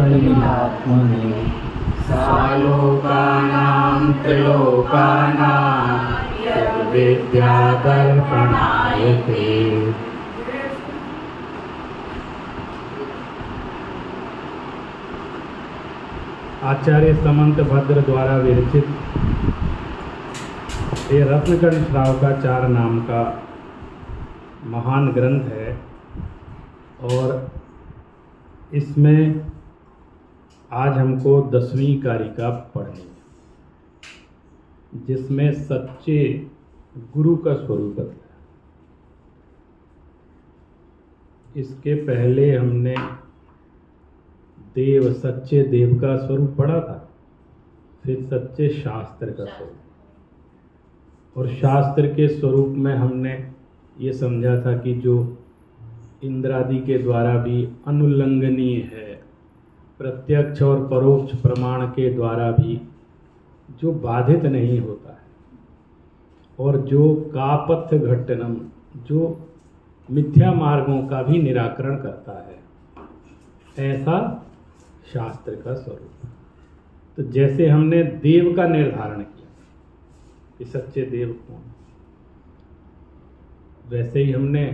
कलिहात्मने सालोकानां त्रिलोकानां यद्विद्यादर्पणाय ते। आचार्य समंत भद्र द्वारा विरचित ये रत्नकर्ण श्रावकाचार्य नाम का महान ग्रंथ है और इसमें आज हमको 10वीं कारिका पढ़नी है, जिसमें सच्चे गुरु का स्वरूप है। इसके पहले हमने देव, सच्चे देव का स्वरूप पढ़ा था, फिर सच्चे शास्त्र का स्वरूप। और शास्त्र के स्वरूप में हमने ये समझा था कि जो इंद्रादि के द्वारा भी अनुल्लंघनीय है, प्रत्यक्ष और परोक्ष प्रमाण के द्वारा भी जो बाधित नहीं होता है, और जो कापथ्य घट्टनम, जो मिथ्या मार्गों का भी निराकरण करता है, ऐसा शास्त्र का स्वरूप। तो जैसे हमने देव का निर्धारण किया कि सच्चे देव कौन, वैसे ही हमने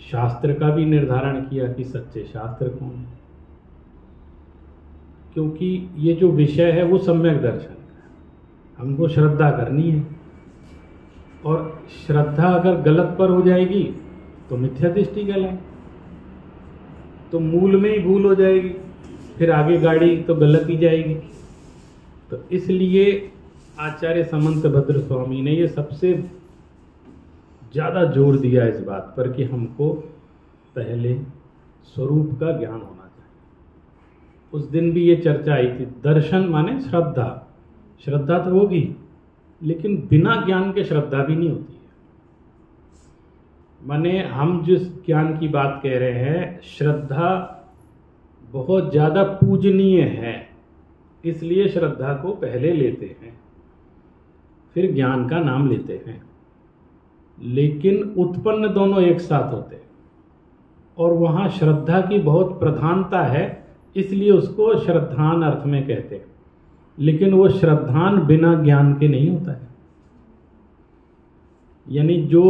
शास्त्र का भी निर्धारण किया कि सच्चे शास्त्र कौन है। क्योंकि ये जो विषय है वो सम्यक दर्शन का है, हमको श्रद्धा करनी है, और श्रद्धा अगर गलत पर हो जाएगी तो मिथ्या दृष्टि कहलाए, तो मूल में ही भूल हो जाएगी, फिर आगे गाड़ी तो गलत ही जाएगी। तो इसलिए आचार्य समंत भद्र स्वामी ने ये सबसे ज़्यादा जोर दिया इस बात पर कि हमको पहले स्वरूप का ज्ञान होना चाहिए। उस दिन भी ये चर्चा आई थी, दर्शन माने श्रद्धा, श्रद्धा तो होगी लेकिन बिना ज्ञान के श्रद्धा भी नहीं होती है। माने हम जिस ज्ञान की बात कह रहे हैं, श्रद्धा बहुत ज़्यादा पूजनीय है, इसलिए श्रद्धा को पहले लेते हैं, फिर ज्ञान का नाम लेते हैं। लेकिन उत्पन्न दोनों एक साथ होते हैं, और वहाँ श्रद्धा की बहुत प्रधानता है, इसलिए उसको श्रद्धान अर्थ में कहते हैं। लेकिन वो श्रद्धान बिना ज्ञान के नहीं होता है। यानी जो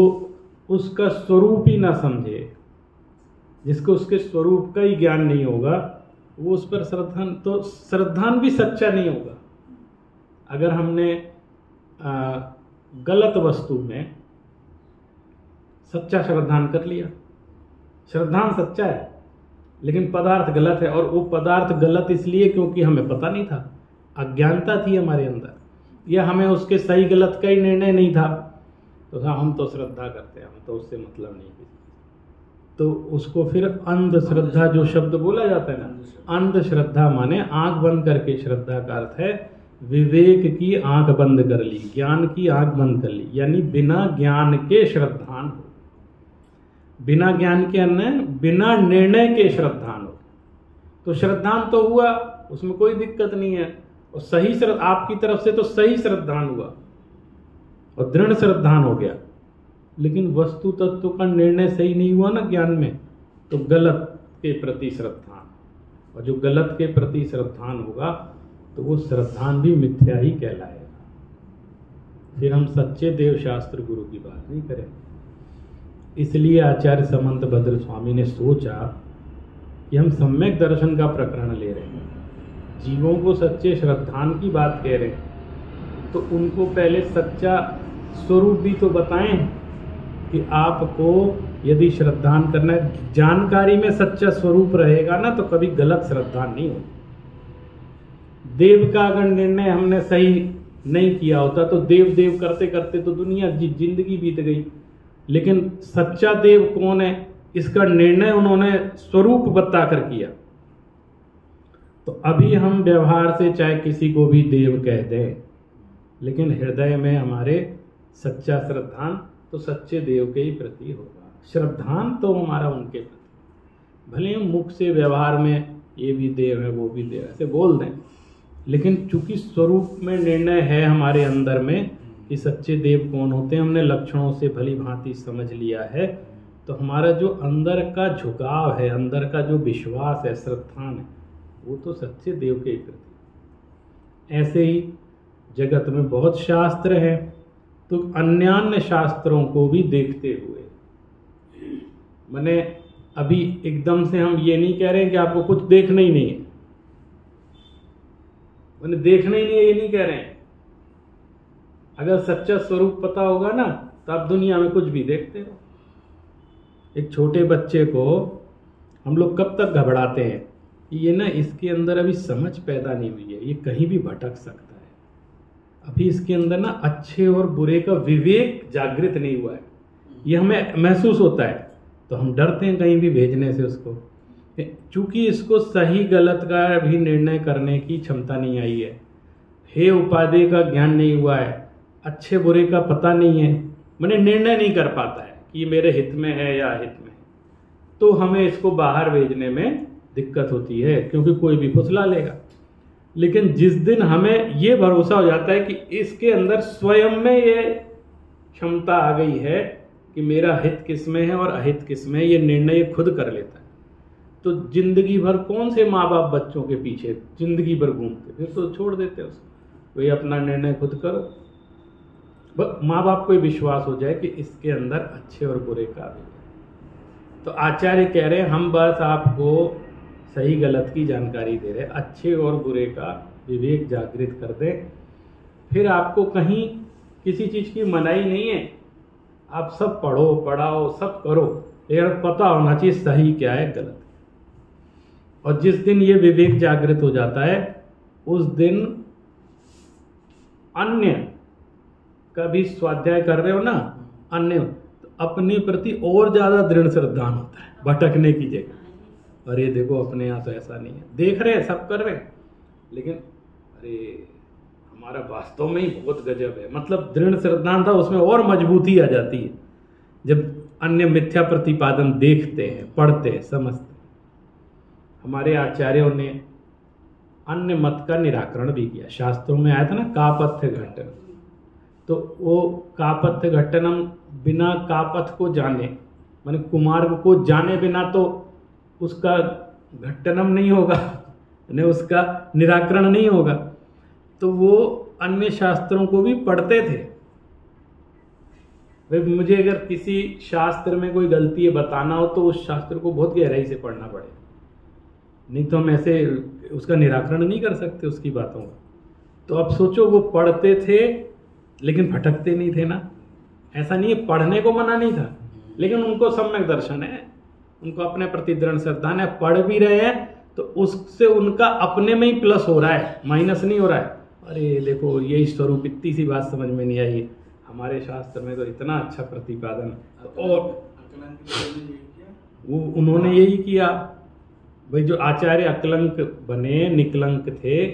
उसका स्वरूप ही ना समझे, जिसको उसके स्वरूप का ही ज्ञान नहीं होगा, वो उस पर श्रद्धान, तो श्रद्धान भी सच्चा नहीं होगा। अगर हमने गलत वस्तु में सच्चा श्रद्धान कर लिया, श्रद्धान सच्चा है लेकिन पदार्थ गलत है, और वो पदार्थ गलत इसलिए क्योंकि हमें पता नहीं था, अज्ञानता थी हमारे अंदर, या हमें उसके सही गलत का ही निर्णय नहीं था, तो हम तो श्रद्धा करते हैं, हमें तो उससे मतलब नहीं किसी। तो उसको फिर अंधश्रद्धा जो शब्द बोला जाता है ना, अंधश्रद्धा माने आंख बंद करके श्रद्धा का अर्थ है विवेक की आंख बंद कर ली, ज्ञान की आंख बंद कर ली, यानी बिना ज्ञान के श्रद्धान हो, बिना ज्ञान के अन्य बिना निर्णय के श्रद्धान हो। तो श्रद्धान तो हुआ, उसमें कोई दिक्कत नहीं है, और सही श्रद्धा आपकी तरफ से तो सही श्रद्धान हुआ और दृढ़ श्रद्धान हो गया, लेकिन वस्तु तत्व का निर्णय सही नहीं हुआ ना ज्ञान में, तो गलत के प्रति श्रद्धान, और जो गलत के प्रति श्रद्धान होगा तो वो श्रद्धान भी मिथ्या ही कहलाएगा। फिर हम सच्चे देव शास्त्र गुरु की बात नहीं करेंगे। इसलिए आचार्य समंत भद्र स्वामी ने सोचा कि हम सम्यक दर्शन का प्रकरण ले रहे हैं, जीवों को सच्चे श्रद्धान की बात कह रहे हैं, तो उनको पहले सच्चा स्वरूप भी तो बताएं कि आपको यदि श्रद्धान करना है, जानकारी में सच्चा स्वरूप रहेगा ना तो कभी गलत श्रद्धान नहीं होगी। देव का अगर निर्णय हमने सही नहीं किया होता तो देव देव करते करते तो दुनिया जिंदगी बीत गई, लेकिन सच्चा देव कौन है इसका निर्णय उन्होंने स्वरूप बताकर किया। तो अभी हम व्यवहार से चाहे किसी को भी देव कह दें, लेकिन हृदय में हमारे सच्चा श्रद्धान तो सच्चे देव के ही प्रति होगा। श्रद्धान तो हमारा उनके प्रति, भले हम मुख से व्यवहार में ये भी देव है वो भी देव ऐसे बोल दें, लेकिन चूंकि स्वरूप में निर्णय है हमारे अंदर में कि सच्चे देव कौन होते हैं, हमने लक्षणों से भली भांति समझ लिया है, तो हमारा जो अंदर का झुकाव है, अंदर का जो विश्वास है, श्रद्धान है, वो तो सच्चे देव के ही प्रति। ऐसे ही जगत में बहुत शास्त्र हैं, तो अन्यान्य शास्त्रों को भी देखते हुए, मैंने अभी एकदम से हम ये नहीं कह रहे हैं कि आपको कुछ देखना ही नहीं है, मैंने देखना ही नहीं है ये नहीं कह रहे हैं। अगर सच्चा स्वरूप पता होगा ना तो आप दुनिया में कुछ भी देखते हो। एक छोटे बच्चे को हम लोग कब तक घबराते हैं कि ये ना इसके अंदर अभी समझ पैदा नहीं हुई है, ये कहीं भी भटक सकता है, अभी इसके अंदर ना अच्छे और बुरे का विवेक जागृत नहीं हुआ है, ये हमें महसूस होता है, तो हम डरते हैं कहीं भी भेजने से उसको, चूंकि इसको सही गलत का भी निर्णय करने की क्षमता नहीं आई है, हे उपाधि का ज्ञान नहीं हुआ है, अच्छे बुरे का पता नहीं है, मैंने निर्णय नहीं कर पाता है कि ये मेरे हित में है या अहित में, तो हमें इसको बाहर भेजने में दिक्कत होती है, क्योंकि कोई भी फुसला लेगा। लेकिन जिस दिन हमें ये भरोसा हो जाता है कि इसके अंदर स्वयं में ये क्षमता आ गई है कि मेरा हित किस में है और अहित किस में है, ये निर्णय खुद कर लेता है, तो जिंदगी भर कौन से माँ बाप बच्चों के पीछे जिंदगी भर घूमते, फिर तो छोड़ देते उसको, वही अपना निर्णय खुद करो। माँ बाप को विश्वास हो जाए कि इसके अंदर अच्छे और बुरे का भी है। तो आचार्य कह रहे हैं हम बस आपको सही गलत की जानकारी दे रहे हैं, अच्छे और बुरे का विवेक जागृत कर दें, फिर आपको कहीं किसी चीज़ की मनाही नहीं है, आप सब पढ़ो पढ़ाओ सब करो, लेकिन पता होना चाहिए सही क्या है गलत। और जिस दिन ये विवेक जागृत हो जाता है उस दिन अन्य का भी स्वाध्याय कर रहे हो ना, अन्य तो अपने प्रति और ज्यादा दृढ़ श्रद्धान होता है भटकने की जगह। अरे देखो अपने यहाँ तो ऐसा नहीं है, देख रहे हैं सब कर रहे हैं, लेकिन अरे हमारा वास्तव में ही बहुत गजब है, मतलब दृढ़ श्रद्धान था उसमें और मजबूती आ जाती है जब अन्य मिथ्या प्रतिपादन देखते हैं, पढ़ते हैं, समझते हैं। हमारे आचार्यों ने अन्य मत का निराकरण भी किया, शास्त्रों में आया था ना कापथ्य घट्टन, तो वो कापथ्य घट्टनम बिना कापथ को जाने, माने कुमार्ग को जाने बिना तो उसका घट्टनम नहीं होगा, यानी उसका निराकरण नहीं होगा। तो वो अन्य शास्त्रों को भी पढ़ते थे। भाई मुझे अगर किसी शास्त्र में कोई गलती है बताना हो तो उस शास्त्र को बहुत गहराई से पढ़ना पड़ेगा, नहीं तो हम ऐसे उसका निराकरण नहीं कर सकते उसकी बातों का। तो अब सोचो वो पढ़ते थे लेकिन भटकते नहीं थे ना, ऐसा नहीं है पढ़ने को मना नहीं था, लेकिन उनको सम्यक दर्शन है, उनको अपने प्रति दृढ़ श्रद्धा है, पढ़ भी रहे हैं तो उससे उनका अपने में ही प्लस हो रहा है, माइनस नहीं हो रहा है। अरे देखो यही स्वरूप, इतनी सी बात समझ में नहीं आई, हमारे शास्त्र में तो इतना अच्छा प्रतिपादन, और वो उन्होंने यही किया। भाई जो आचार्य अकलंक बने, निकलंक थे,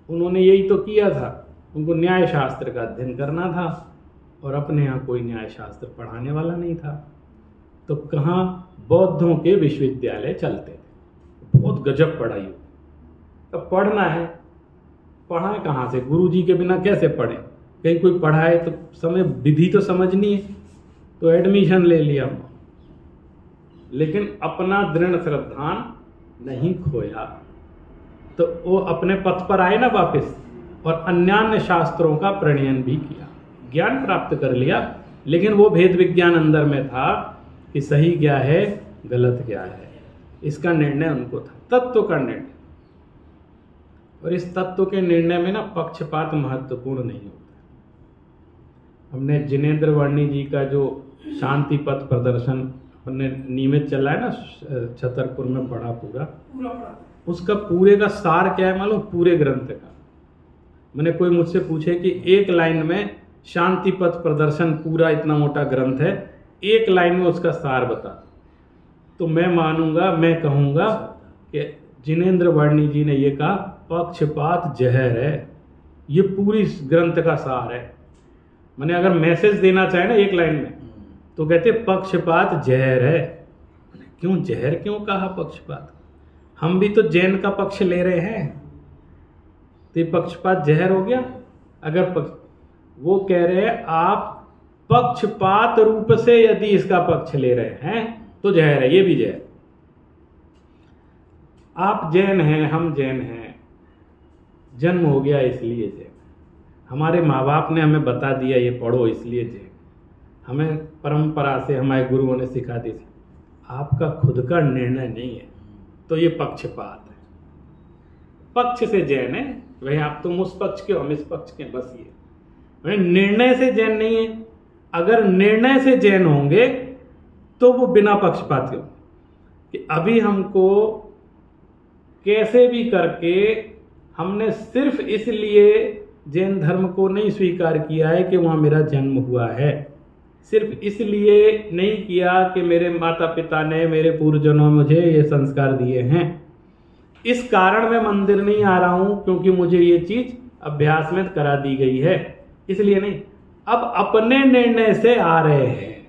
उन्होंने यही तो किया था, उनको न्याय शास्त्र का अध्ययन करना था और अपने यहाँ कोई न्याय शास्त्र पढ़ाने वाला नहीं था। तो कहाँ बौद्धों के विश्वविद्यालय चलते थे, बहुत गजब पढ़ाई होती। तब पढ़ना है, पढ़ाएं कहाँ से, गुरु जी के बिना कैसे पढ़ें, कहीं कोई पढ़ाए तो समय विधि तो समझनी है, तो एडमिशन ले लिया, लेकिन अपना दृढ़ श्रद्धान नहीं खोया, तो वो अपने पथ पर आए ना वापस, और अन्यान्य शास्त्रों का प्रणयन भी किया, ज्ञान प्राप्त कर लिया, लेकिन वो भेद विज्ञान अंदर में था कि सही क्या है गलत क्या है, इसका निर्णय उनको था, तत्व का निर्णय। और इस तत्व के निर्णय में ना पक्षपात महत्वपूर्ण नहीं होता। हमने जिनेंद्र वर्णी जी का जो शांति पथ प्रदर्शन हमने नियमित चला है ना छतरपुर में पढ़ा, पूरा उसका पूरे का सार क्या है मालूम, पूरे ग्रंथ का। मैंने कोई मुझसे पूछे कि एक लाइन में शांति पथ प्रदर्शन पूरा इतना मोटा ग्रंथ है, एक लाइन में उसका सार बता, तो मैं मानूंगा, मैं कहूंगा कि जिनेंद्र वर्णी जी ने ये कहा पक्षपात जहर है, ये पूरी ग्रंथ का सार है। मैंने अगर मैसेज देना चाहे ना एक लाइन में तो कहते पक्षपात जहर है। क्यों जहर क्यों कहा पक्षपात, हम भी तो जैन का पक्ष ले रहे हैं, तो ये पक्षपात जहर हो गया। अगर वो कह रहे हैं आप पक्षपात रूप से यदि इसका पक्ष ले रहे हैं तो जहर है, ये भी जहर। आप जैन हैं, हम जैन हैं, जन्म हो गया इसलिए जैन, हमारे माँ बाप ने हमें बता दिया ये पढ़ो इसलिए जैन, हमें परंपरा से हमारे गुरुओं ने सिखा दी थी। आपका खुद का निर्णय नहीं है तो ये पक्षपात है। पक्ष से जैन है भाई, आप तुम उस पक्ष के हो, हम इस पक्ष के, बस ये भाई निर्णय से जैन नहीं है। अगर निर्णय से जैन होंगे तो वो बिना पक्षपात के कि अभी हमको कैसे भी करके हमने सिर्फ इसलिए जैन धर्म को नहीं स्वीकार किया है कि वहाँ मेरा जन्म हुआ है, सिर्फ इसलिए नहीं किया कि मेरे माता पिता ने, मेरे पूर्वजों ने मुझे ये संस्कार दिए हैं, इस कारण मैं मंदिर नहीं आ रहा हूँ क्योंकि मुझे ये चीज़ अभ्यास में करा दी गई है, इसलिए नहीं। अब अपने निर्णय से आ रहे हैं,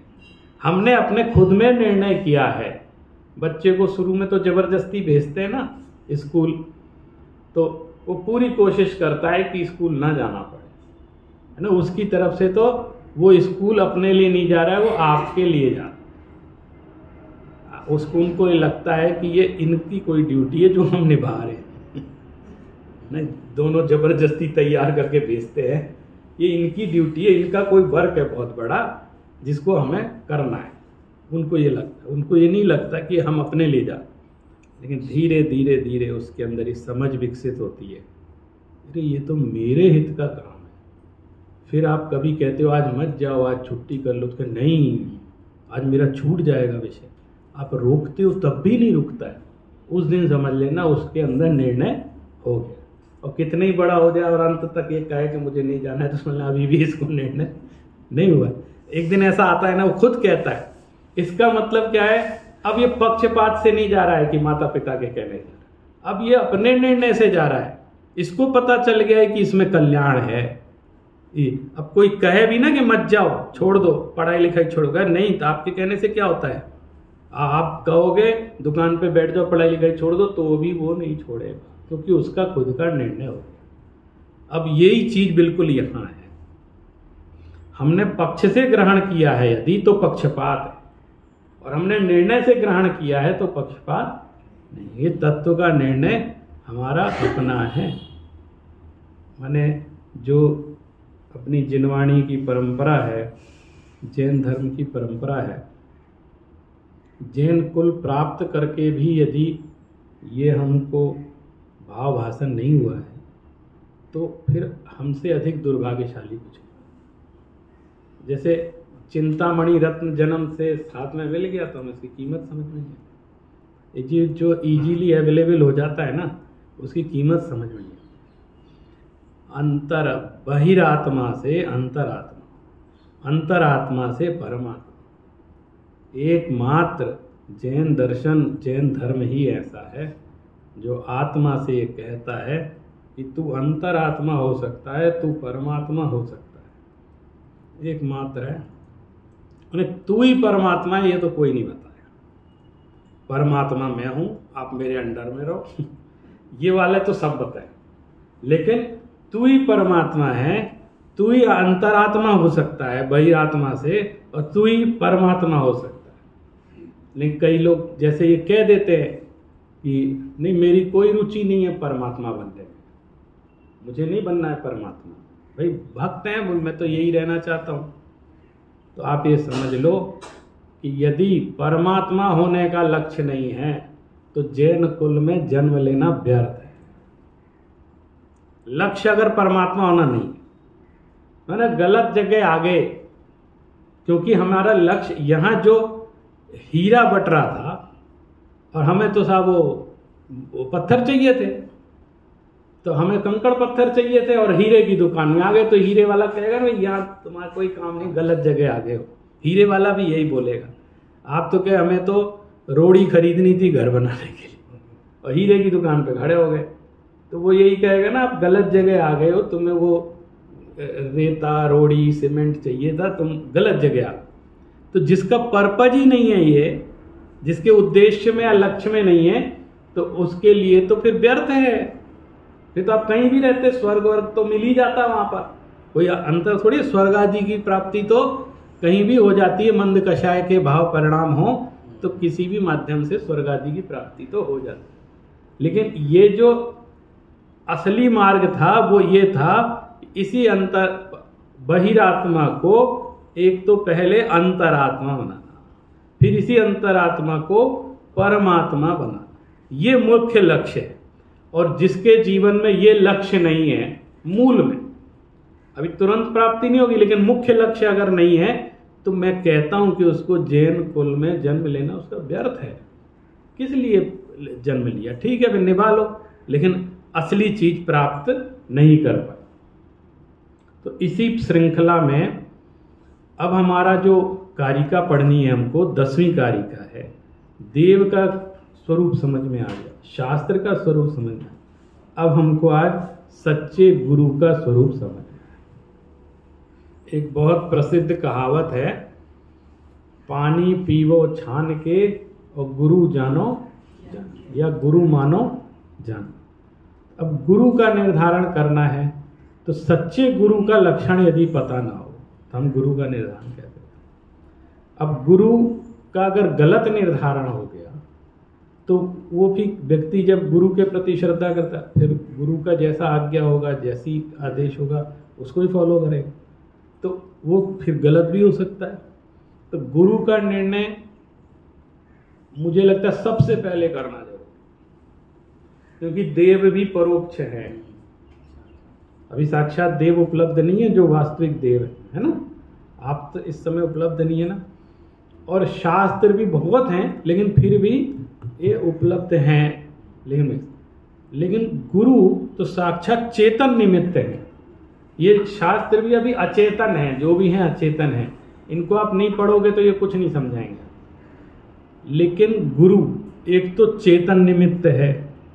हमने अपने खुद में निर्णय किया है। बच्चे को शुरू में तो जबरदस्ती भेजते हैं ना स्कूल, तो वो पूरी कोशिश करता है कि स्कूल ना जाना पड़े, है ना। उसकी तरफ से तो वो स्कूल अपने लिए नहीं जा रहा है, वो आपके लिए जा रहा है। उसको उनको ये लगता है कि ये इनकी कोई ड्यूटी है जो हम निभा रहे हैं। नहीं, दोनों जबरदस्ती तैयार करके भेजते हैं, ये इनकी ड्यूटी है, इनका कोई वर्क है बहुत बड़ा जिसको हमें करना है। उनको ये लगता है, उनको ये नहीं लगता कि हम अपने लिए जा, लेकिन धीरे धीरे धीरे उसके अंदर ये समझ विकसित होती है, अरे ये तो मेरे हित का काम है। फिर आप कभी कहते हो आज मत जाओ, आज छुट्टी कर लो, तो नहीं आज मेरा छूट जाएगा विषय, आप रोकते हो तब भी नहीं रुकता है। उस दिन समझ लेना उसके अंदर निर्णय हो गया, और कितना ही बड़ा हो जाए और अंत तक ये कहे कि मुझे नहीं जाना है, तो समझ लेना अभी भी इसको निर्णय नहीं हुआ। एक दिन ऐसा आता है ना, वो खुद कहता है, इसका मतलब क्या है, अब ये पक्षपात से नहीं जा रहा है कि माता पिता के कहने से, अब ये अपने निर्णय से जा रहा है। इसको पता चल गया है कि इसमें कल्याण है। अब कोई कहे भी ना कि मत जाओ, छोड़ दो, पढ़ाई लिखाई छोड़ोगे, नहीं, तो आपके कहने से क्या होता है, आप कहोगे दुकान पे बैठ जाओ, पढ़ाई लिखाई छोड़ दो, तो भी वो नहीं छोड़ेगा, क्योंकि उसका खुद का निर्णय हो गया। अब यही चीज बिल्कुल यहाँ है, हमने पक्ष से ग्रहण किया है यदि तो पक्षपात है, और हमने निर्णय से ग्रहण किया है तो पक्षपात नहीं। ये तत्व का निर्णय हमारा अपना है। माने जो अपनी जिनवाणी की परंपरा है, जैन धर्म की परंपरा है, जैन कुल प्राप्त करके भी यदि ये हमको भाव भाषण नहीं हुआ है तो फिर हमसे अधिक दुर्भाग्यशाली कुछ नहीं। जैसे चिंतामणि रत्न जन्म से साथ में मिल गया तो हम इसकी कीमत समझ नहीं है। ये चीज जो इजीली अवेलेबल हो जाता है ना, उसकी कीमत समझ में नहीं। अंतर बहिरात्मा से अंतरात्मा, अंतरात्मा से परमात्मा, एकमात्र जैन दर्शन, जैन धर्म ही ऐसा है जो आत्मा से ये कहता है कि तू अंतरात्मा हो सकता है, तू परमात्मा हो सकता है, एकमात्र है। तू ही परमात्मा है ये तो कोई नहीं बताया। परमात्मा मैं हूं, आप मेरे अंडर में रहो ये वाले तो सब बताए, लेकिन तू ही परमात्मा है, तू ही अंतरात्मा हो सकता है बहिरात्मा से, और तू ही परमात्मा हो सकता है। लेकिन कई लोग जैसे ये कह देते हैं कि नहीं मेरी कोई रुचि नहीं है परमात्मा बनने में, मुझे नहीं बनना है परमात्मा, भाई भक्त हैं मैं तो यही रहना चाहता हूँ। तो आप ये समझ लो कि यदि परमात्मा होने का लक्ष्य नहीं है तो जैन कुल में जन्म लेना व्यर्थ है। लक्ष्य अगर परमात्मा होना नहीं है ना, गलत जगह आ गए, क्योंकि हमारा लक्ष्य यहाँ जो हीरा बट रहा था और हमें तो साहब वो पत्थर चाहिए थे, तो हमें कंकड़ पत्थर चाहिए थे और हीरे की दुकान में आ गए, तो हीरे वाला कहेगा ना यहाँ तुम्हारा कोई काम नहीं, गलत जगह आ गए हो। हीरे वाला भी यही बोलेगा, आप तो क्या हमें तो रोड़ी खरीदनी थी घर बनाने के लिए और हीरे की दुकान पे खड़े हो गए, तो वो यही कहेगा ना आप गलत जगह आ गए हो, तुम्हें वो रेता रोड़ी सीमेंट चाहिए था, तुम गलत जगह आ गए। तो जिसका पर्पज ही नहीं है ये, जिसके उद्देश्य में या लक्ष्य में नहीं है, तो उसके लिए तो फिर व्यर्थ है। फिर तो आप कहीं भी रहते, स्वर्ग वर्ग तो मिल ही जाता वहां पर, कोई अंतर थोड़ी। स्वर्ग आदि की प्राप्ति तो कहीं भी हो जाती है, मंद कषाय के भाव परिणाम हो तो किसी भी माध्यम से स्वर्ग आदि की प्राप्ति तो हो जाती है। लेकिन ये जो असली मार्ग था वो ये था, इसी बहिरात्मा को एक तो पहले अंतरात्मा बनाना, फिर इसी अंतरात्मा को परमात्मा बनाना, ये मुख्य लक्ष्य है। और जिसके जीवन में ये लक्ष्य नहीं है, मूल में अभी तुरंत प्राप्ति नहीं होगी, लेकिन मुख्य लक्ष्य अगर नहीं है तो मैं कहता हूं कि उसको जैन कुल में जन्म लेना उसका व्यर्थ है। किस लिए जन्म लिया? ठीक है, फिर निभा लो, लेकिन असली चीज प्राप्त नहीं कर पाए। तो इसी श्रृंखला में अब हमारा जो कारिका पढ़नी है हमको, 10वीं कारिका है। देव का स्वरूप समझ में आ गया, शास्त्र का स्वरूप समझ में, अब हमको आज सच्चे गुरु का स्वरूप समझ में। एक बहुत प्रसिद्ध कहावत है, पानी पीवो छान के और गुरु जानो या गुरु मानो जानो। अब गुरु का निर्धारण करना है तो सच्चे गुरु का लक्षण यदि पता ना हो तो हम गुरु का निर्धारण कैसे करें? अब गुरु का अगर गलत निर्धारण हो गया तो वो भी व्यक्ति जब गुरु के प्रति श्रद्धा करता है, फिर गुरु का जैसा आज्ञा होगा, जैसी आदेश होगा उसको ही फॉलो करेगा, तो वो फिर गलत भी हो सकता है। तो गुरु का निर्णय मुझे लगता है सबसे पहले करना जरूरी, क्योंकि देव भी परोक्ष है। अभी साक्षात देव उपलब्ध नहीं है जो वास्तविक देव है ना, आप तो इस समय उपलब्ध नहीं है ना, और शास्त्र भी बहुत हैं लेकिन फिर भी ये उपलब्ध हैं, लेकिन गुरु तो साक्षात चेतन निमित्त है। ये शास्त्र भी अभी अचेतन है, जो भी हैं अचेतन है, इनको आप नहीं पढ़ोगे तो ये कुछ नहीं समझाएंगे। लेकिन गुरु एक तो चेतन निमित्त है,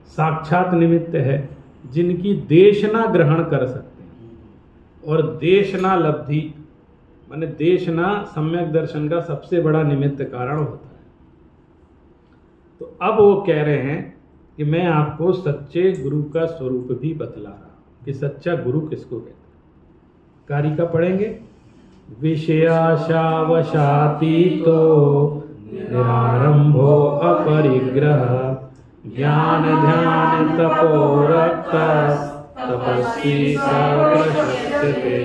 साक्षात निमित्त है, जिनकी देशना ग्रहण कर सकते हैं, और देशना लब्धि माने देशना सम्यक दर्शन का सबसे बड़ा निमित्त कारण होता है। तो अब वो कह रहे हैं कि मैं आपको सच्चे गुरु का स्वरूप भी बतला रहा हूं कि सच्चा गुरु किसको कहते हैं। कारिका पढ़ेंगे। विषयाशावशातीतो निरारंभो अपरिग्रह ज्ञान ध्यान तपोरक्त तपस्वी प्रशस्यते।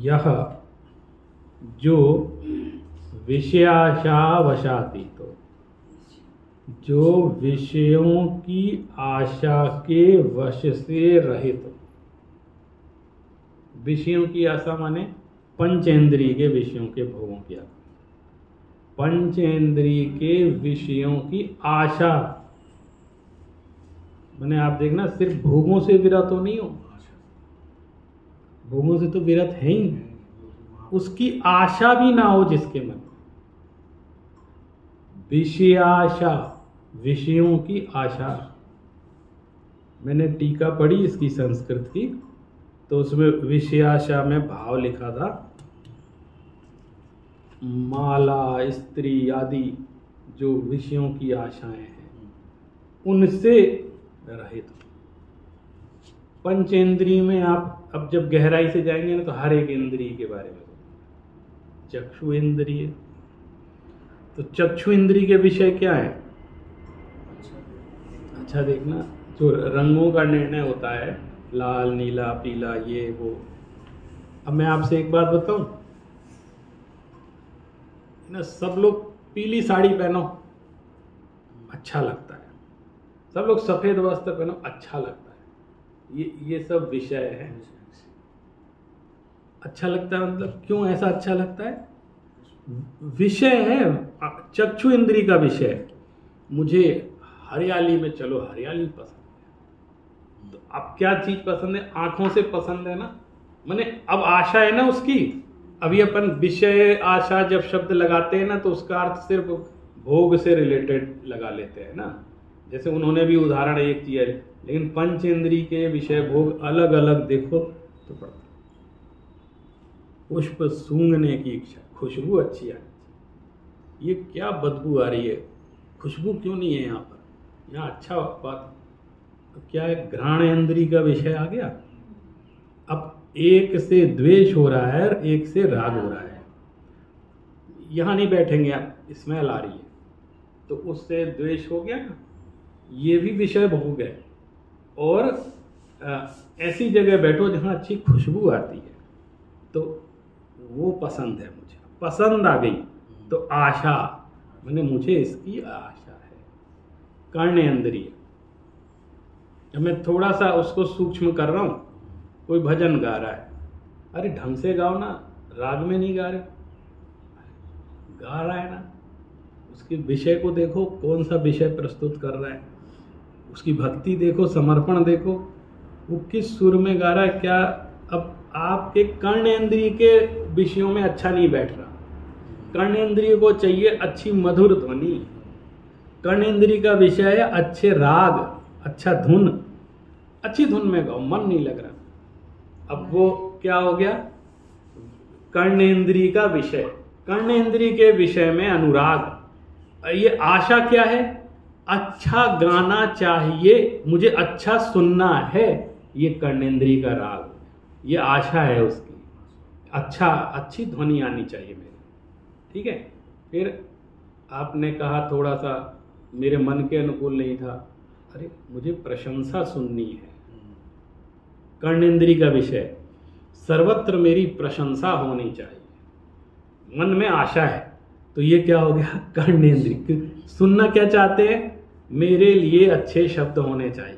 यह जो विषयाशावशातीतो, जो विषयों की आशा के वश से रहित, विषयों की आशा माने पंचेंद्रिय के विषयों के भोगों की आशा, पंचेंद्रिय के विषयों की आशा माने आप देखना सिर्फ भोगों से विरत हो नहीं हो, भोगों से तो विरत है ही, उसकी आशा भी ना हो जिसके मन, विषयाशा, विषयों की आशा। मैंने टीका पढ़ी इसकी संस्कृत की, तो उसमें विषयाशा में भाव लिखा था, माला, स्त्री आदि जो विषयों की आशाएं हैं उनसे रहित। पंचेंद्रिय में आप अब जब गहराई से जाएंगे ना तो हर एक इंद्रिय के बारे में, चक्षु इंद्रिय, तो चक्षु इंद्रिय के विषय क्या है? अच्छा देखना, जो रंगों का निर्णय होता है, लाल, नीला, पीला, ये वो। अब मैं आपसे एक बात बताऊं ना, सब लोग पीली साड़ी पहनो अच्छा लगता है, सब लोग सफेद वस्त्र पहनो अच्छा लगता है, ये सब विषय है। अच्छा लगता है मतलब क्यों ऐसा अच्छा लगता है? विषय है, चक्षु इंद्रिय का विषय। मुझे हरियाली में चलो, हरियाली पसंद है, तो अब क्या चीज पसंद है? आंखों से पसंद है ना, माने अब आशा है ना उसकी। अभी अपन विषय आशा जब शब्द लगाते हैं ना तो उसका अर्थ सिर्फ भोग से रिलेटेड लगा लेते हैं ना, जैसे उन्होंने भी उदाहरण एक दिया है, लेकिन पंच इंद्रिय के विषय भोग अलग अलग देखो तो पड़ता। पुष्प सूंघने की इच्छा, खुशबू अच्छी आनी, ये क्या बदबू आ रही है, खुशबू क्यों नहीं है यहाँ पर, यहाँ अच्छा बात, तो क्या है? घ्राण इंद्रिय का विषय आ गया। अब एक से द्वेष हो रहा है और एक से राग हो रहा है, यहाँ नहीं बैठेंगे आप, स्मेल आ रही है, तो उससे द्वेष हो गया ना, ये भी विषय भोग है। और ऐसी जगह बैठो जहाँ अच्छी खुशबू आती है, तो वो पसंद है, मुझे पसंद आ गई, तो आशा, मैंने मुझे इसकी आशा है। कर्णेंद्रिय, जब मैं थोड़ा सा उसको सूक्ष्म कर रहा हूँ, कोई भजन गा रहा है, अरे ढंग से गाओ ना, राग में नहीं गा रहे, गा रहा है ना, उसके विषय को देखो, कौन सा विषय प्रस्तुत कर रहा है, उसकी भक्ति देखो, समर्पण देखो, वो किस सुर में गा रहा है। क्या अब आपके कर्णेंद्रिय के विषयों में अच्छा नहीं बैठ रहा, कर्णेंद्रिय को चाहिए अच्छी मधुर ध्वनि, कर्णेंद्रिय का विषय है अच्छे राग, अच्छा धुन, अच्छी धुन में गाओ, मन नहीं लग रहा। अब वो क्या हो गया, कर्णेंद्रिय का विषय, कर्णेंद्रिय के विषय में अनुराग। ये आशा क्या है, अच्छा गाना चाहिए, मुझे अच्छा सुनना है, ये कर्णेंद्रिय का राग, ये आशा है उसकी, अच्छी ध्वनि आनी चाहिए मेरी, ठीक है। फिर आपने कहा थोड़ा सा मेरे मन के अनुकूल नहीं था, अरे मुझे प्रशंसा सुननी है, कर्णेंद्रिय का विषय, सर्वत्र मेरी प्रशंसा होनी चाहिए, मन में आशा है, तो ये क्या हो गया, कर्णेंद्रिय। सुनना क्या चाहते हैं, मेरे लिए अच्छे शब्द होने चाहिए,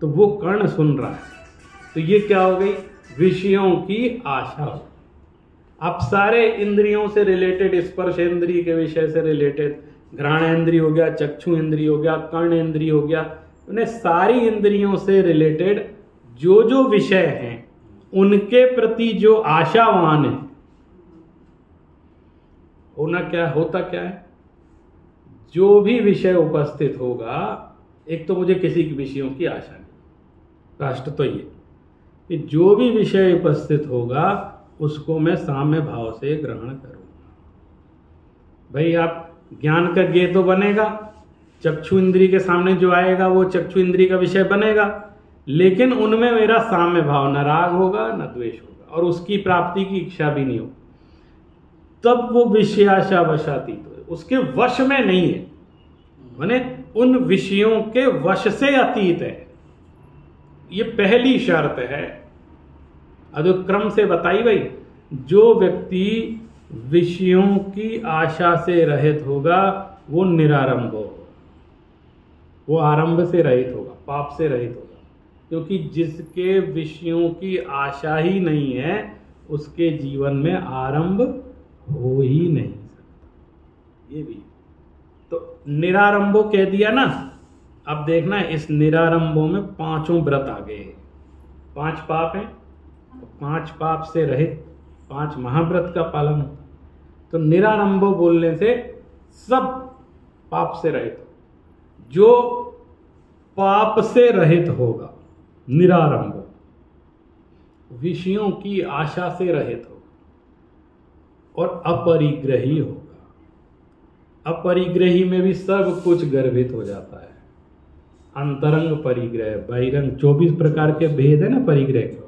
तो वो कर्ण सुन रहा है, तो ये क्या हो गई, विषयों की आशा। अब सारे इंद्रियों से रिलेटेड, स्पर्श इंद्रिय के विषय से रिलेटेड, घ्राणेंद्रिय हो गया, चक्षु इंद्रिय हो गया, कर्णेंद्रिय हो गया, उन्हें सारी इंद्रियों से रिलेटेड जो जो विषय हैं उनके प्रति जो आशावान है, होता क्या है, जो भी विषय उपस्थित होगा, एक तो मुझे किसी विषयों की आशा नहीं, राष्ट्र तो ये कि जो भी विषय उपस्थित होगा उसको मैं साम्य भाव से ग्रहण करूंगा। भाई आप ज्ञान का ज्ञेय तो बनेगा, चक्षु इंद्रिय के सामने जो आएगा वो चक्षु इंद्रिय का विषय बनेगा, लेकिन उनमें मेरा साम्य भाव, न राग होगा न द्वेष होगा, और उसकी प्राप्ति की इच्छा भी नहीं होगी, तब वो विषयाशा वशातीत है, उसके वश में नहीं है, माने उन विषयों के वश से अतीत है। ये पहली शर्त है। अब क्रम से बताई भाई, जो व्यक्ति विषयों की आशा से रहित होगा वो निरारंभ होगा, वो आरंभ से रहित होगा, पाप से रहित होगा, क्योंकि जिसके विषयों की आशा ही नहीं है उसके जीवन में आरंभ हो ही नहीं सकता। ये भी तो निरारंभो कह दिया ना। अब देखना इस निरारंभों में पांचों व्रत आ गए, 5 पाप हैं, तो 5 पाप से रहित 5 महाव्रत का पालन होता। तो निरारंभो बोलने से सब पाप से रहित हो, जो पाप से रहित होगा निरारंभो, विषयों की आशा से रहित होगा और अपरिग्रही होगा। अपरिग्रही में भी सब कुछ गर्भित हो जाता है। अंतरंग परिग्रह, बहिरंग, 24 प्रकार के भेद है ना परिग्रह के।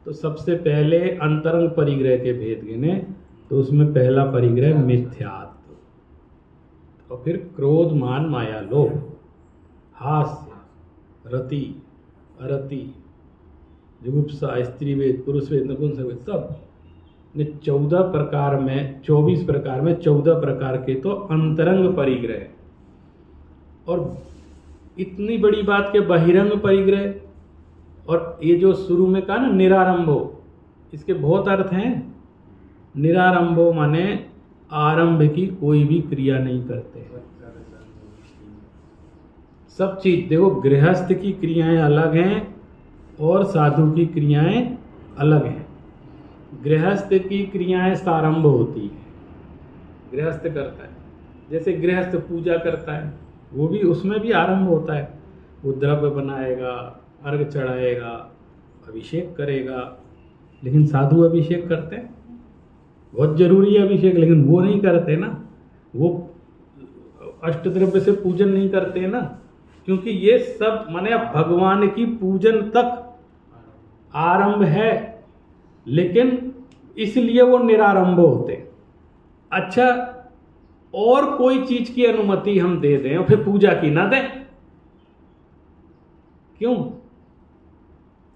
तो सबसे पहले अंतरंग परिग्रह के भेद गिने, तो उसमें पहला परिग्रह मिथ्यात्व, और फिर क्रोध, मान, माया, लोभ, हास्य, रति, अरति, जुगुप्सा, स्त्री वेद, पुरुष वेद, नपुंसक वेद, सब ने 14 प्रकार में, 24 प्रकार में 14 प्रकार के तो अंतरंग परिग्रह। और इतनी बड़ी बात के बहिरंग परिग्रह, और ये जो शुरू में कहा ना निरारंभो, इसके बहुत अर्थ हैं। निरारंभो माने आरंभ की कोई भी क्रिया नहीं करते। सब चीज देखो, गृहस्थ की क्रियाएं अलग हैं और साधु की क्रियाएं अलग हैं। गृहस्थ की क्रियाएं सारंभ होती है, गृहस्थ करता है, जैसे गृहस्थ पूजा करता है, वो भी उसमें भी आरंभ होता है। वो द्रव्य बनाएगा, अर्घ चढ़ाएगा, अभिषेक करेगा। लेकिन साधु अभिषेक करते हैं, बहुत जरूरी है अभिषेक, लेकिन वो नहीं करते ना, वो अष्टद्रव्य से पूजन नहीं करते ना, क्योंकि ये सब माने भगवान की पूजन तक आरंभ है, लेकिन इसलिए वो निरारंभ होते। अच्छा, और कोई चीज की अनुमति हम दे दें और फिर पूजा की ना दें, क्यों?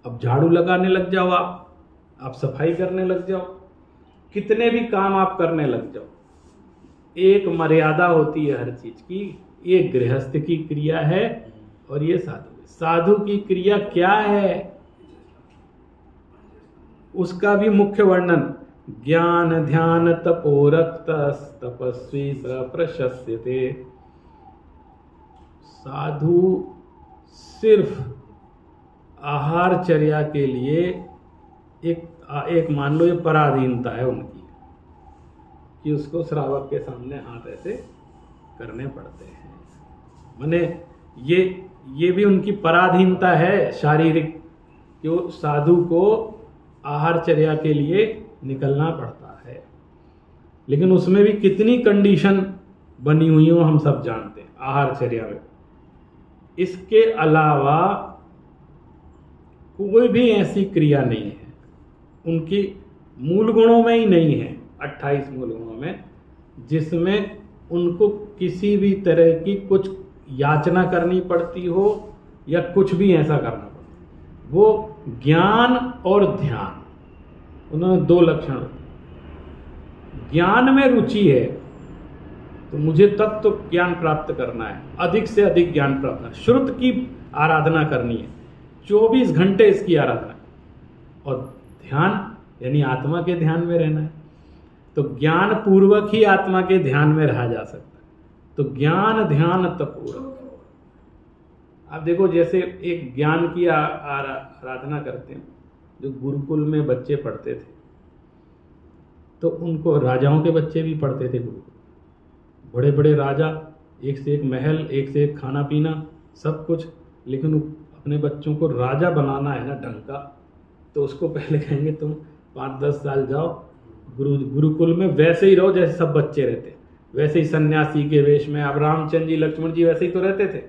अब झाड़ू लगाने लग जाओ, आप सफाई करने लग जाओ, कितने भी काम आप करने लग जाओ, एक मर्यादा होती है हर चीज की। ये गृहस्थ की क्रिया है और ये साधु की क्रिया क्या है, उसका भी मुख्य वर्णन, ज्ञान ध्यान तपोरक्त तपस्वी स प्रशस्यते। साधु सिर्फ आहारचर्या के लिए एक मान लो ये पराधीनता है उनकी कि उसको श्रावक के सामने हाथ ऐसे करने पड़ते हैं। माने ये भी उनकी पराधीनता है शारीरिक, कि वो साधु को आहारचर्या के लिए निकलना पड़ता है। लेकिन उसमें भी कितनी कंडीशन बनी हुई हो हम सब जानते हैं आहारचर्या में। इसके अलावा कोई भी ऐसी क्रिया नहीं है, उनकी मूल गुणों में ही नहीं है, 28 मूल गुणों में, जिसमें उनको किसी भी तरह की कुछ याचना करनी पड़ती हो या कुछ भी ऐसा करना पड़ता। वो ज्ञान और ध्यान, उन्होंने 2 लक्षण। ज्ञान में रुचि है तो मुझे तत्व ज्ञान प्राप्त करना है, अधिक से अधिक ज्ञान प्राप्त करना, श्रुत की आराधना करनी है, 24 घंटे इसकी आराधना, और ध्यान यानी आत्मा के ध्यान में रहना है। तो ज्ञान पूर्वक ही आत्मा के ध्यान में रहा जा सकता है। तो ज्ञान ध्यान तपोरक। आप देखो जैसे एक ज्ञान की आराधना करते हैं, जो गुरुकुल में बच्चे पढ़ते थे, तो उनको राजाओं के बच्चे भी पढ़ते थे गुरुकुल, बड़े बड़े राजा, एक से एक महल, एक से एक खाना पीना सब कुछ। लेकिन अपने बच्चों को राजा बनाना है ना ढंग का, तो उसको पहले कहेंगे तुम 5-10 साल जाओ गुरुकुल में, वैसे ही रहो जैसे सब बच्चे रहते, वैसे ही सन्यासी के वेश में। अब रामचंद्र जी लक्ष्मण जी वैसे ही तो रहते थे,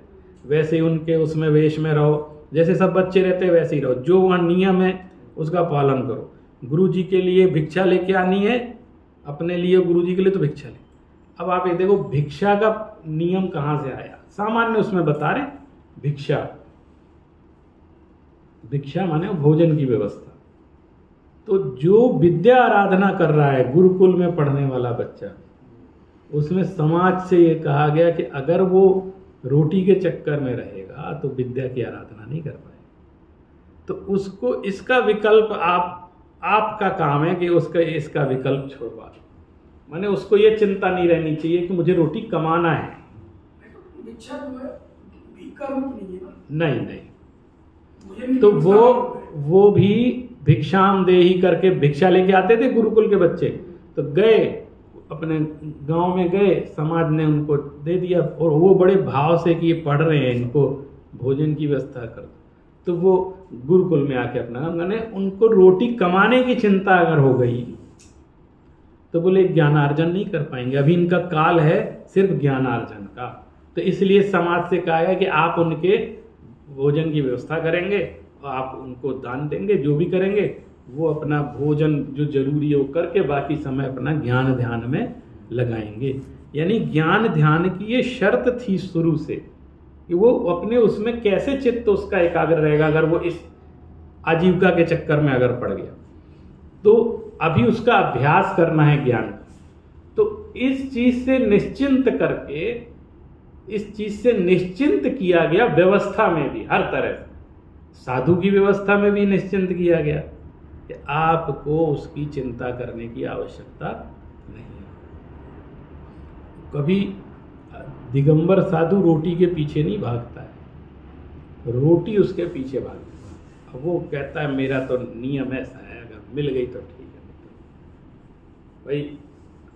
वैसे ही उनके उसमें वेश में रहो, जैसे सब बच्चे रहते वैसे ही रहो, जो वहाँ नियम है उसका पालन करो। गुरु जी के लिए भिक्षा लेके आनी है, अपने लिए गुरु जी के लिए तो भिक्षा ले। अब आप ये देखो भिक्षा का नियम कहाँ से आया, सामान्य उसमें बता रहे, भिक्षा माने भोजन की व्यवस्था। तो जो विद्या आराधना कर रहा है गुरुकुल में पढ़ने वाला बच्चा, उसमें समाज से ये कहा गया कि अगर वो रोटी के चक्कर में रहेगा तो विद्या की आराधना नहीं कर पाएगा। तो उसको इसका विकल्प आपका काम है कि उसका इसका विकल्प छुड़वा दो। माने उसको ये चिंता नहीं रहनी चाहिए कि मुझे रोटी कमाना है। भिक्षा जो है भीख का रूप नहीं है ना? नहीं। तो वो भी भिक्षाम देही करके भिक्षा लेके आते थे गुरुकुल के बच्चे। तो गए अपने गांव में गए, समाज ने उनको दे दिया, और वो बड़े भाव से कि ये पढ़ रहे हैं, इनको भोजन की व्यवस्था कर। तो वो गुरुकुल में आके अपना मैंने उनको रोटी कमाने की चिंता अगर हो गई तो बोले ज्ञानार्जन नहीं कर पाएंगे, अभी इनका काल है सिर्फ ज्ञानार्जन का। तो इसलिए समाज से कहा है कि आप उनके भोजन की व्यवस्था करेंगे और आप उनको दान देंगे, जो भी करेंगे वो अपना भोजन जो जरूरी है वो करके बाकी समय अपना ज्ञान ध्यान में लगाएंगे। यानी ज्ञान ध्यान की ये शर्त थी शुरू से कि वो अपने उसमें कैसे चित्त उसका एकाग्र रहेगा अगर वो इस आजीविका के चक्कर में अगर पड़ गया। तो अभी उसका अभ्यास करना है ज्ञान का। तो इस चीज से निश्चिंत करके, इस चीज से निश्चिंत किया गया व्यवस्था में भी, हर तरह से साधु की व्यवस्था में भी निश्चिंत किया गया कि आपको उसकी चिंता करने की आवश्यकता नहीं है। कभी दिगंबर साधु रोटी के पीछे नहीं भागता है, रोटी उसके पीछे भागती है। अब वो कहता है मेरा तो नियम ऐसा है, अगर मिल गई तो ठीक है। भाई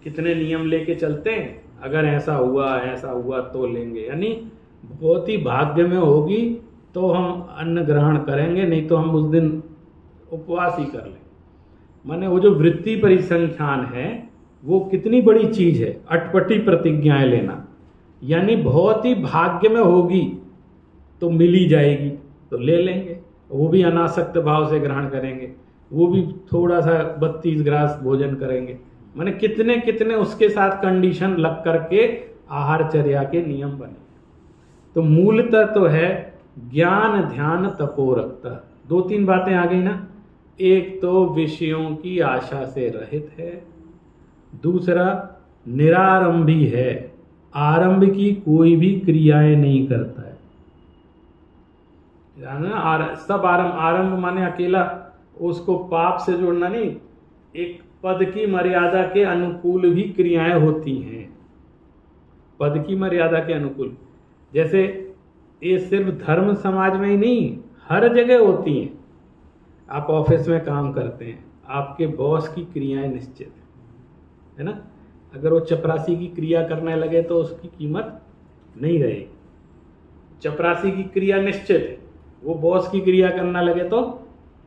कितने नियम लेके चलते हैं, अगर ऐसा हुआ तो लेंगे। यानी बहुत ही भाग्य में होगी तो हम अन्न ग्रहण करेंगे, नहीं तो हम उस दिन उपवास ही कर लेंगे। माने वो जो वृत्ति परिसंख्यान है वो कितनी बड़ी चीज है, अटपटी प्रतिज्ञाएं लेना। यानी बहुत ही भाग्य में होगी तो मिल ही जाएगी तो ले लेंगे, वो भी अनासक्त भाव से ग्रहण करेंगे, वो भी थोड़ा सा 32 ग्रास भोजन करेंगे। मैंने कितने कितने उसके साथ कंडीशन लग करके आहारचर्या के नियम बने। तो मूलतः तो है ज्ञान ध्यान तपोरक्त। 2-3 बातें आ गई ना। एक तो विषयों की आशा से रहित है, दूसरा निरारंभी है, आरंभ की कोई भी क्रियाएं नहीं करता है। सब आरंभ माने अकेला उसको पाप से जोड़ना नहीं, एक पद की मर्यादा के अनुकूल भी क्रियाएं होती हैं। पद की मर्यादा के अनुकूल, जैसे ये सिर्फ धर्म समाज में ही नहीं, हर जगह होती हैं। आप ऑफिस में काम करते हैं, आपके बॉस की क्रियाएं निश्चित है ना। अगर वो चपरासी की क्रिया करने लगे तो उसकी कीमत नहीं रहेगी। चपरासी की क्रिया निश्चित है, वो बॉस की क्रिया करने लगे तो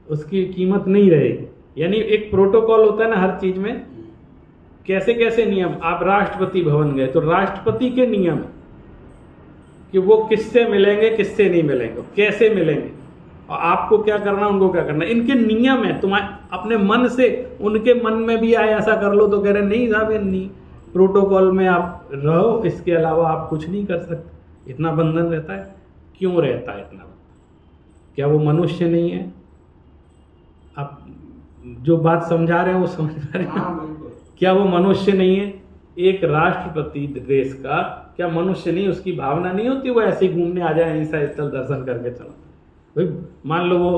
उसकी कीमत नहीं रहेगी। यानी एक प्रोटोकॉल होता है ना हर चीज में, कैसे कैसे नियम। आप राष्ट्रपति भवन गए तो राष्ट्रपति के नियम कि वो किससे मिलेंगे किससे नहीं मिलेंगे, कैसे मिलेंगे, और आपको क्या करना उनको क्या करना, इनके नियम है। तुम्हारे अपने मन से उनके मन में भी आए ऐसा कर लो तो कह रहे नहीं साहब, नहीं, प्रोटोकॉल में आप रहो, इसके अलावा आप कुछ नहीं कर सकते। इतना बंधन रहता है। क्यों रहता है इतना? क्या वो मनुष्य नहीं है? आप जो बात समझा रहे हैं वो समझ पा रहे हैं? क्या वो मनुष्य नहीं है? एक राष्ट्रपति देश का क्या मनुष्य नहीं? उसकी भावना नहीं होती वो ऐसे ही घूमने आ जाए, अहिंसा स्थल दर्शन करके चला। भाई मान लो वो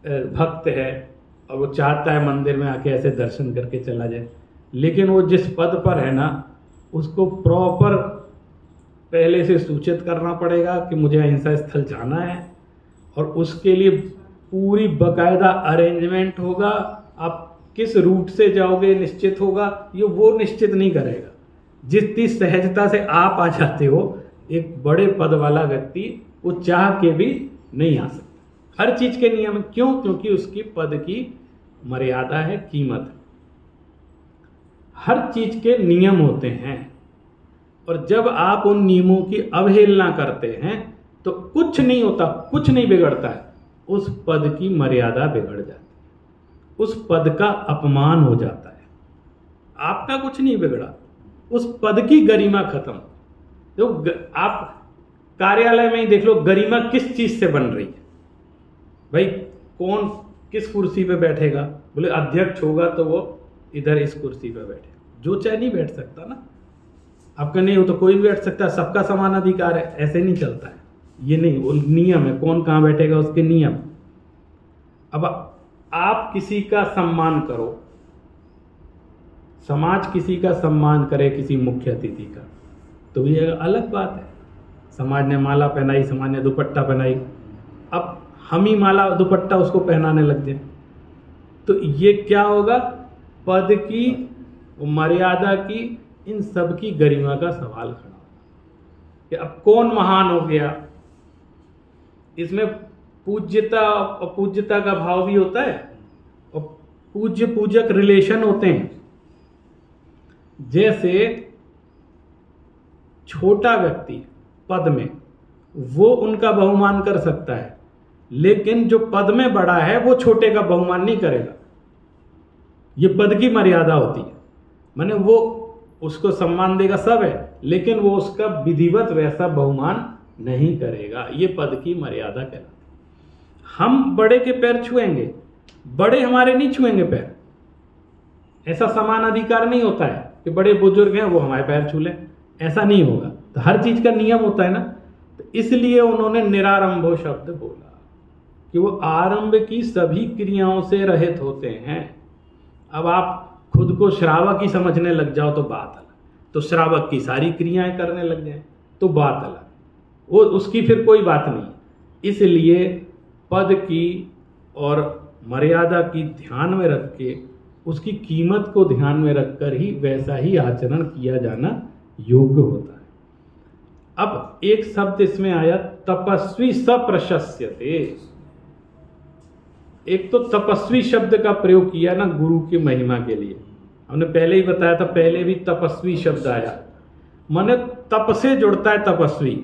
भक्त है और वो चाहता है मंदिर में आके ऐसे दर्शन करके चला जाए, लेकिन वो जिस पद पर है ना उसको प्रॉपर पहले से सूचित करना पड़ेगा कि मुझे अहिंसा स्थल जाना है, और उसके लिए पूरी बकायदा अरेंजमेंट होगा। आप किस रूट से जाओगे निश्चित होगा, ये वो निश्चित नहीं करेगा। जितनी सहजता से आप आ जाते हो, एक बड़े पद वाला व्यक्ति वो चाह के भी नहीं आ सकता। हर चीज के नियम। क्यों? क्योंकि उसकी पद की मर्यादा है, कीमत। हर चीज के नियम होते हैं, और जब आप उन नियमों की अवहेलना करते हैं तो कुछ नहीं होता, कुछ नहीं बिगड़ता है। उस पद की मर्यादा बिगड़ जाती है, उस पद का अपमान हो जाता है। आपका कुछ नहीं बिगड़ा, उस पद की गरिमा खत्म। तो आप कार्यालय में ही देख लो, गरिमा किस चीज से बन रही है? भाई कौन किस कुर्सी पे बैठेगा? बोले अध्यक्ष होगा तो वो इधर इस कुर्सी पे बैठेगा, जो चाहे नहीं बैठ सकता ना। आपका नहीं हो तो कोई भी बैठ सकता है, सबका समान अधिकार है। ऐसे नहीं चलता है, ये नहीं, वो नियम है, कौन कहाँ बैठेगा उसके नियम। अब आप किसी का सम्मान करो, समाज किसी का सम्मान करे, किसी मुख्य अतिथि का, तो ये अलग बात है। समाज ने माला पहनाई, समाज ने दुपट्टा पहनाई, अब हम ही माला दुपट्टा उसको पहनाने लग जाए, तो ये क्या होगा? पद की, मर्यादा की, इन सब की गरिमा का सवाल खड़ा होगा कि अब कौन महान हो गया। इसमें पूज्यता और पूज्यता का भाव भी होता है, और पूज्य पूजक रिलेशन होते हैं। जैसे छोटा व्यक्ति पद में, वो उनका बहुमान कर सकता है, लेकिन जो पद में बड़ा है वो छोटे का बहुमान नहीं करेगा। ये पद की मर्यादा होती है, माने वो उसको सम्मान देगा सब है, लेकिन वो उसका विधिवत वैसा बहुमान नहीं करेगा। ये पद की मर्यादा कहलाती है। हम बड़े के पैर छुएंगे, बड़े हमारे नहीं छुएंगे पैर। ऐसा समान अधिकार नहीं होता है कि बड़े बुजुर्ग हैं वो हमारे पैर छू लें, ऐसा नहीं होगा। तो हर चीज का नियम होता है ना, तो इसलिए उन्होंने निरारंभो शब्द बोला कि वो आरंभ की सभी क्रियाओं से रहित होते हैं। अब आप खुद को श्रावक ही समझने लग जाओ तो बात अलग, तो श्रावक की सारी क्रियाएं करने लग जाए तो बात अलग, वो उसकी फिर कोई बात नहीं। इसलिए पद की और मर्यादा की ध्यान में रख के, उसकी कीमत को ध्यान में रखकर ही वैसा ही आचरण किया जाना योग्य होता है। अब एक शब्द इसमें आया, तपस्वी सप्रशस्यते। एक तो तपस्वी शब्द का प्रयोग किया ना गुरु की महिमा के लिए, हमने पहले ही बताया था, पहले भी तपस्वी शब्द आया, माने तप से जुड़ता है तपस्वी।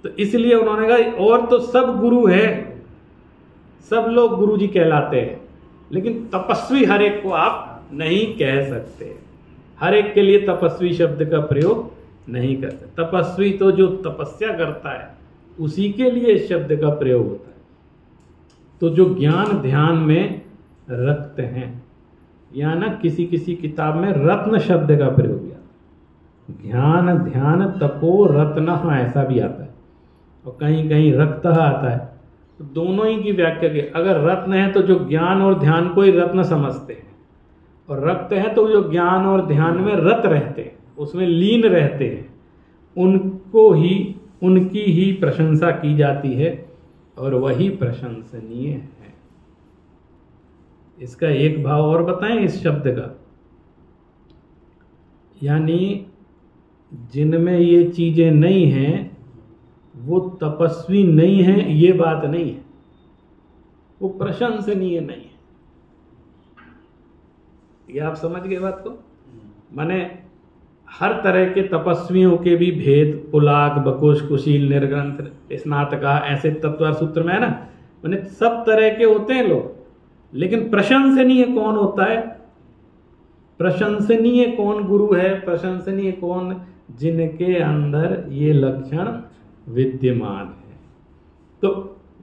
तो इसलिए उन्होंने कहा और तो सब गुरु है, सब लोग गुरु जी कहलाते हैं, लेकिन तपस्वी हर एक को आप नहीं कह सकते। हर एक के लिए तपस्वी शब्द का प्रयोग नहीं करते। तपस्वी तो जो तपस्या करता है उसी के लिए इस शब्द का प्रयोग होता है। तो जो ज्ञान ध्यान में रखते हैं, या ना किसी किसी किताब में रत्न शब्द का प्रयोग किया, ज्ञान ध्यान तपो रत्न ऐसा भी आता है, और कहीं कहीं रक्त आता है। तो दोनों ही की व्याख्या की। अगर रत्न है तो जो ज्ञान और ध्यान को ही रत्न समझते हैं, और रक्त है तो जो ज्ञान और ध्यान में रत रहते हैं, उसमें लीन रहते हैं, उनको ही उनकी ही प्रशंसा की जाती है और वही प्रशंसनीय है। इसका एक भाव और बताएं इस शब्द का, यानी जिनमें ये चीजें नहीं हैं वो तपस्वी नहीं है, ये बात नहीं है, वो प्रशंसनीय नहीं है। ये आप समझ गए बात को? माने हर तरह के तपस्वियों के भी भेद, पुलाक, बकुश, कुशील, निर्ग्रंथ, स्नातका, ऐसे तत्व सूत्र में है ना, माने सब तरह के होते हैं लोग, लेकिन प्रशंसनीय कौन होता है? प्रशंसनीय कौन गुरु है? प्रशंसनीय कौन? जिनके अंदर ये लक्षण विद्यमान है। तो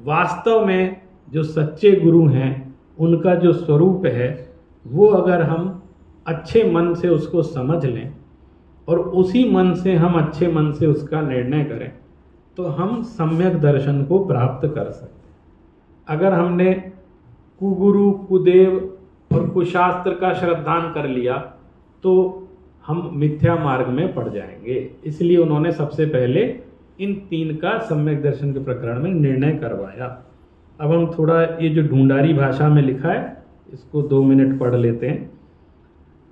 वास्तव में जो सच्चे गुरु हैं उनका जो स्वरूप है वो अगर हम अच्छे मन से उसको समझ लें और उसी मन से हम अच्छे मन से उसका निर्णय करें तो हम सम्यक दर्शन को प्राप्त कर सकते हैं। अगर हमने कुगुरु, कुदेव और कुशास्त्र का श्रद्धान कर लिया तो हम मिथ्या मार्ग में पड़ जाएंगे। इसलिए उन्होंने सबसे पहले इन तीन का सम्यक दर्शन के प्रकरण में निर्णय करवाया। अब हम थोड़ा ये जो ढूंढारी भाषा में लिखा है इसको 2 मिनट पढ़ लेते हैं।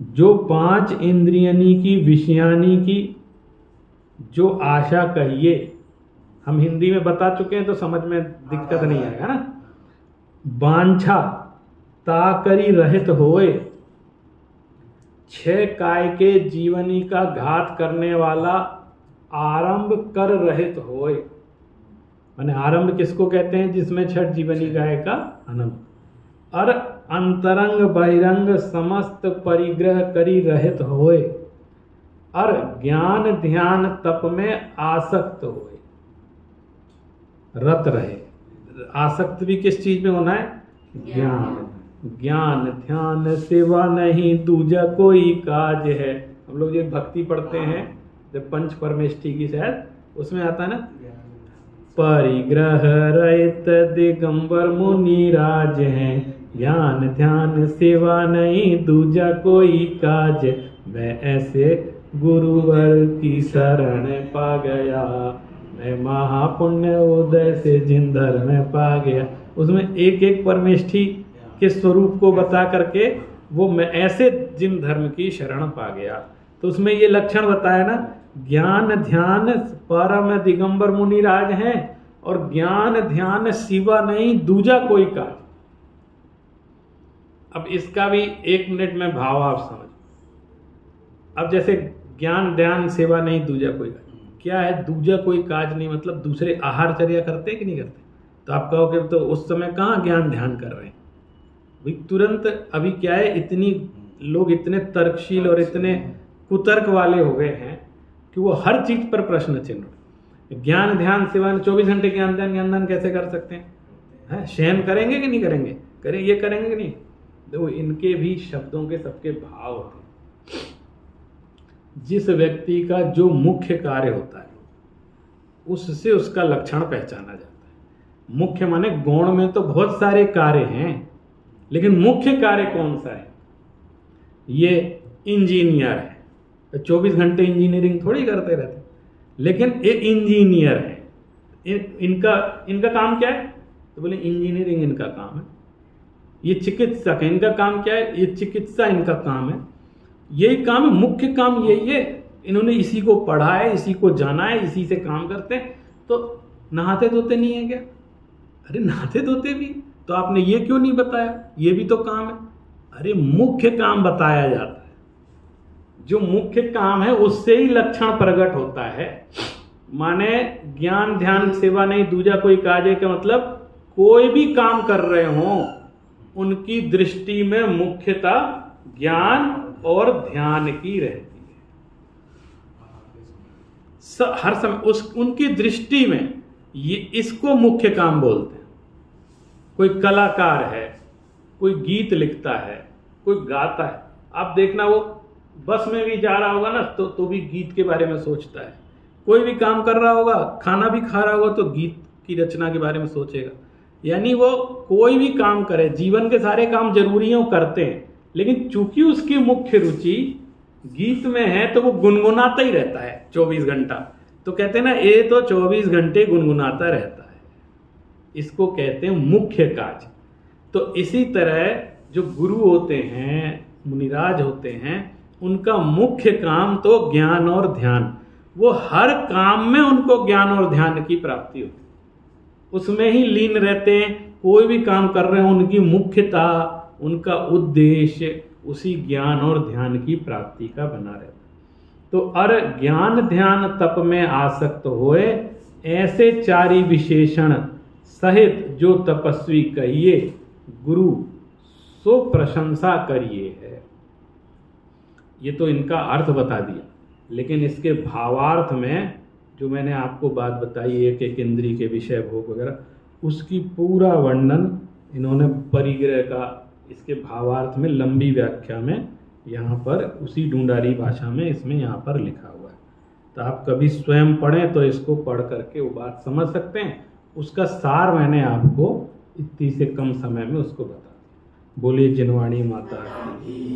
जो 5 इंद्रियनी की विषयानी की जो आशा कहिए, हम हिंदी में बता चुके हैं तो समझ में दिक्कत नहीं आएगा ना। बांछा ताकरी रहित होए, 6 काय के जीवनी का घात करने वाला आरंभ कर रहित होए। माने आरंभ किसको कहते हैं? जिसमें 6 जीवनी काय का आनंद, और अंतरंग बहिरंग समस्त परिग्रह करी रहित होए, और ज्ञान ध्यान तप में आसक्त होए, रत रहे। आसक्त भी किस चीज में होना है? ज्ञान। ज्ञान ध्यान सेवा नहीं दूजा कोई काज है। हम लोग ये भक्ति पढ़ते हैं जब पंच परमेष्ठी की, शायद उसमें आता है ना, परिग्रह रहित दिगंबर मुनि राज हैं, ज्ञान ध्यान सेवा नहीं दूजा कोई काज, मैं ऐसे गुरुवर की शरण पा गया, मैं महापुण्य उदय से जिंदर में पा गया। उसमें एक एक परमेष्ठी के स्वरूप को बता करके वो मैं ऐसे जिन धर्म की शरण पा गया। तो उसमें ये लक्षण बताया ना, ज्ञान ध्यान परम दिगंबर मुनि राज हैं और ज्ञान ध्यान सिवा नहीं दूजा कोई काज। अब इसका भी 1 मिनट में भाव आप समझ। अब जैसे ज्ञान ध्यान सेवा नहीं दूजा कोई काज, क्या है दूजा कोई काज नहीं? मतलब दूसरे आहारचर्या करते हैं कि नहीं करते? तो आप कहोगे तो उस समय कहाँ ज्ञान ध्यान कर रहे हैं भाई? तुरंत अभी क्या है, इतनी लोग इतने तर्कशील और इतने कुतर्क वाले हो गए हैं कि वो हर चीज पर प्रश्न चिन्ह। ज्ञान ध्यान सेवा 24 घंटे ज्ञान ध्यान कैसे कर सकते हैं? शयन करेंगे कि नहीं करेंगे? करें, ये करेंगे कि नहीं? देखो इनके भी शब्दों के सबके भाव होते हैं। जिस व्यक्ति का जो मुख्य कार्य होता है उससे उसका लक्षण पहचाना जाता है। मुख्य माने गौण में तो बहुत सारे कार्य हैं, लेकिन मुख्य कार्य कौन सा है? ये इंजीनियर है, 24 घंटे इंजीनियरिंग थोड़ी करते रहते, लेकिन ये इंजीनियर है। इनका काम क्या है? तो बोले इंजीनियरिंग इनका काम है। ये चिकित्सक है, इनका काम क्या है? ये चिकित्सा इनका काम है। यही काम है, मुख्य काम यही है। इन्होंने इसी को पढ़ा है, इसी को जाना है, इसी से काम करते हैं। तो नहाते धोते नहीं है क्या? अरे नहाते धोते भी, तो आपने ये क्यों नहीं बताया? ये भी तो काम है। अरे मुख्य काम बताया जाता है, जो मुख्य काम है उससे ही लक्षण प्रकट होता है। माने ज्ञान ध्यान सेवा नहीं दूजा कोई काज है का मतलब कोई भी काम कर रहे हो उनकी दृष्टि में मुख्यता ज्ञान और ध्यान की रहती है। हर समय उनकी दृष्टि में ये इसको मुख्य काम बोलते हैं। कोई कलाकार है, कोई गीत लिखता है, कोई गाता है, आप देखना वो बस में भी जा रहा होगा ना तो भी गीत के बारे में सोचता है। कोई भी काम कर रहा होगा, खाना भी खा रहा होगा तो गीत की रचना के बारे में सोचेगा। यानी वो कोई भी काम करे, जीवन के सारे काम जरूरी हैं, करते हैं, लेकिन चूंकि उसकी मुख्य रुचि गीत में है तो वो गुनगुनाता ही रहता है 24 घंटा। तो कहते हैं ना, ये तो 24 घंटे गुनगुनाता रहता है, इसको कहते हैं मुख्य काज। तो इसी तरह जो गुरु होते हैं, मुनिराज होते हैं, उनका मुख्य काम तो ज्ञान और ध्यान। वो हर काम में उनको ज्ञान और ध्यान की प्राप्ति होती है, उसमें ही लीन रहते हैं। कोई भी काम कर रहे हैं, उनकी मुख्यता, उनका उद्देश्य उसी ज्ञान और ध्यान की प्राप्ति का बना रहता है। तो अर ज्ञान ध्यान तप में आसक्त होए, ऐसे चारि विशेषण सहित जो तपस्वी कहिए, गुरु सो प्रशंसा करिए है। ये तो इनका अर्थ बता दिया, लेकिन इसके भावार्थ में जो मैंने आपको बात बताई है कि इंद्रिय के विषय भोग वगैरह, उसकी पूरा वर्णन इन्होंने परिग्रह का इसके भावार्थ में लंबी व्याख्या में यहाँ पर उसी ढूंढारी भाषा में इसमें यहाँ पर लिखा हुआ है। तो आप कभी स्वयं पढ़ें तो इसको पढ़ करके वो बात समझ सकते हैं। उसका सार मैंने आपको इतनी से कम समय में उसको बता दिया। बोलिए जिनवाणी माता की।